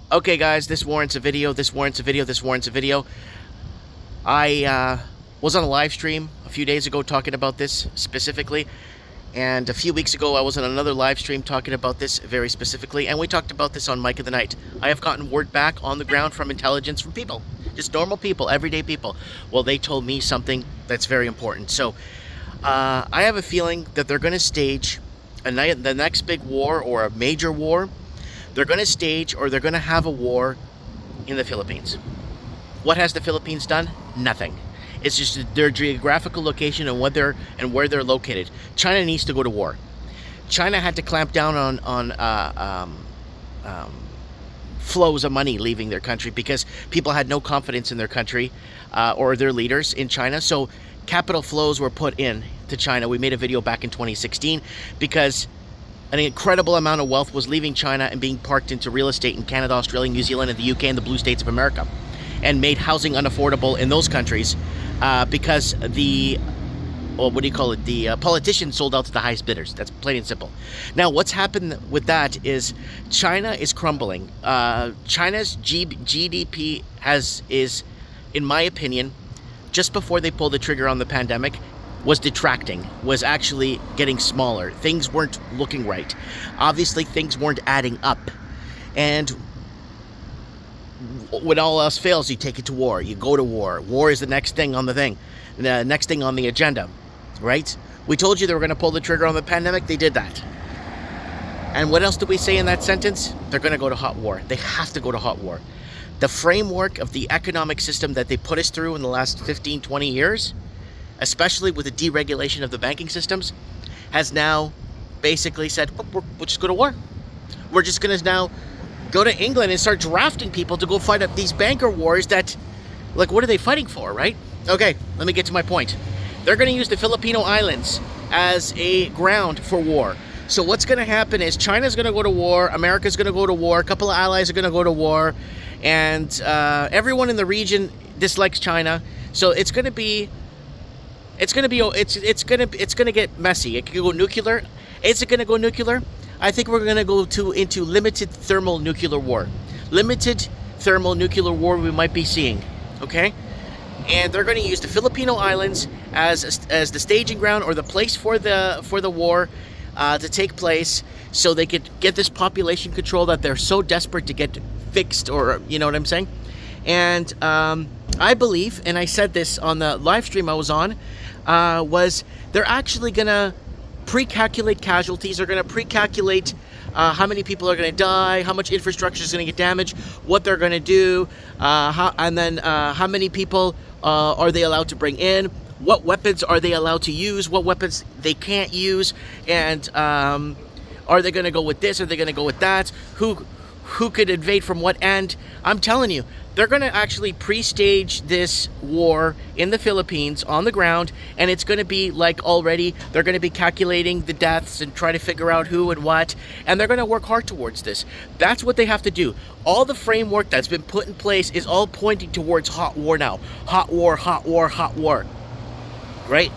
Okay, guys, this warrants a video. This warrants a video. This warrants a video. I was on a live stream a few days ago talking about this specifically. And a few weeks ago, I was on another live stream talking about this very specifically. And we talked about this on Mike of the Night. I have gotten word back on the ground from intelligence from people. Just normal people, everyday people. Well, they told me something that's very important. So I have a feeling that they're going to stage the next big war or a major war. They're going to stage or they're going to have a war in the Philippines. What has the Philippines done? Nothing. It's just their geographical location and where they're located. China needs to go to war. China had to clamp down on flows of money leaving their country because people had no confidence in their country or their leaders in China. So capital flows were put in to China. We made a video back in 2016 because an incredible amount of wealth was leaving China and being parked into real estate in Canada, Australia, New Zealand, and the UK and the blue states of America, and made housing unaffordable in those countries because the politicians sold out to the highest bidders. That's plain and simple. Now, what's happened with that is China is crumbling. China's GDP is, in my opinion, just before they pulled the trigger on the pandemic, was detracting, was actually getting smaller. Things weren't looking right. Obviously, things weren't adding up. And when all else fails, you take it to war. You go to war. War is the next thing on the next thing on the agenda, right? We told you they were going to pull the trigger on the pandemic. They did that. And what else did we say in that sentence? They're going to go to hot war. They have to go to hot war. The framework of the economic system that they put us through in the last 15, 20 years, especially with the deregulation of the banking systems, has now basically said, we'll just go to war. We're just going to now go to England and start drafting people to go fight up these banker wars that, like, what are they fighting for, right? Okay, let me get to my point. They're going to use the Filipino Islands as a ground for war. So what's going to happen is China's going to go to war, America's going to go to war, a couple of allies are going to go to war, and everyone in the region dislikes China. So it's going to get messy. It could go nuclear. Is it going to go nuclear? I think we're going to go into limited thermal nuclear war. Limited thermal nuclear war we might be seeing. Okay? And they're going to use the Filipino Islands as the staging ground or the place for the war to take place, so they could get this population control that they're so desperate to get fixed, or you know what I'm saying? And I believe, and I said this on the live stream I was on, was they're actually going to pre-calculate casualties. They're going to pre-calculate how many people are going to die, how much infrastructure is going to get damaged, what they're going to do, and then how many people are they allowed to bring in, what weapons are they allowed to use, what weapons they can't use, and are they going to go with this, are they going to go with that, who could invade from what end. I'm telling you, they're going to actually pre-stage this war in the Philippines on the ground, and it's going to be like already, they're going to be calculating the deaths and try to figure out who and what, and they're going to work hard towards this. That's what they have to do. All the framework that's been put in place is all pointing towards hot war now. Hot war, hot war, hot war. Right?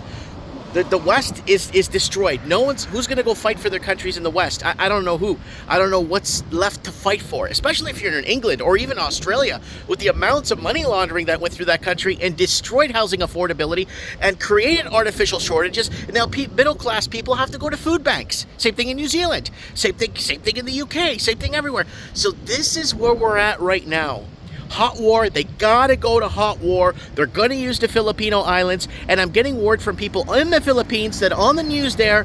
The West is destroyed. Who's going to go fight for their countries in the West? I don't know who. I don't know what's left to fight for, especially if you're in England or even Australia, with the amounts of money laundering that went through that country and destroyed housing affordability and created artificial shortages. And now middle class people have to go to food banks. Same thing in New Zealand. Same thing in the UK. Same thing everywhere. So this is where we're at right now. Hot war. They gotta go to hot war. They're gonna use the Filipino Islands, and I'm getting word from people in the Philippines that on the news there,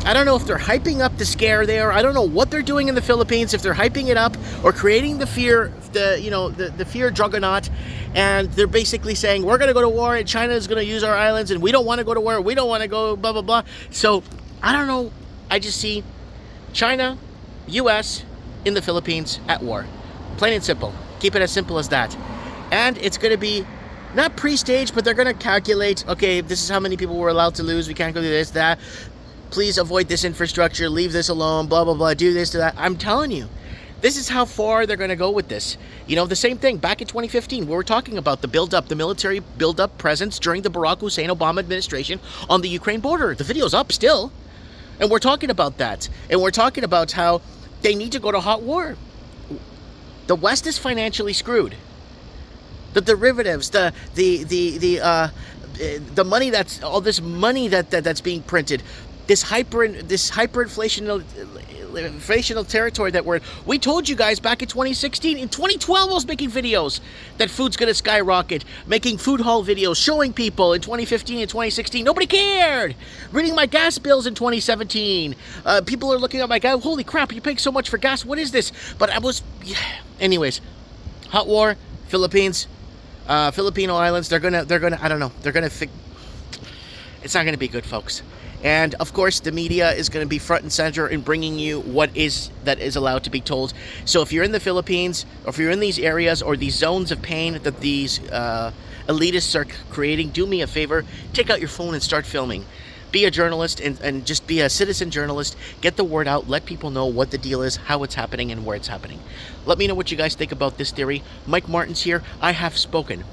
I don't know if they're hyping up the scare there. I don't know what they're doing in the Philippines, if they're hyping it up or creating the fear, the fear juggernaut, and they're basically saying we're gonna go to war and China is gonna use our islands and we don't want to go to war. We don't want to go blah blah blah. So I don't know. I just see China, U.S. in the Philippines at war. Plain and simple. Keep it as simple as that. And it's going to be not pre-staged, but they're going to calculate, okay, this is how many people we're allowed to lose. We can't go do this, that. Please avoid this infrastructure. Leave this alone, blah, blah, blah. Do this, do that. I'm telling you, this is how far they're going to go with this. You know, the same thing back in 2015, we were talking about the military build-up presence during the Barack Hussein Obama administration on the Ukraine border. The video's up still. And we're talking about that. And we're talking about how they need to go to hot war. The West is financially screwed. The derivatives, the money, that's all this money that's being printed, this hyperinflational territory that we told you guys back in 2016. In 2012 I was making videos that food's gonna skyrocket, making food haul videos, showing people. In 2015 and 2016 nobody cared. Reading my gas bills in 2017, people are looking at my gas, holy crap, you're paying so much for gas, what is this? But I was, anyways, hot war, Philippines, Filipino islands, they're gonna I don't know, it's not gonna be good, folks. And of course the media is going to be front and center in bringing you that is allowed to be told. So if you're in the Philippines, or if you're in these areas or these zones of pain that these elitists are creating, do me a favor, take out your phone and start filming. Be a journalist and just be a citizen journalist. Get the word out. Let people know what the deal is, how it's happening, and where it's happening. Let me know what you guys think about this theory. Mike Martin's here. I have spoken.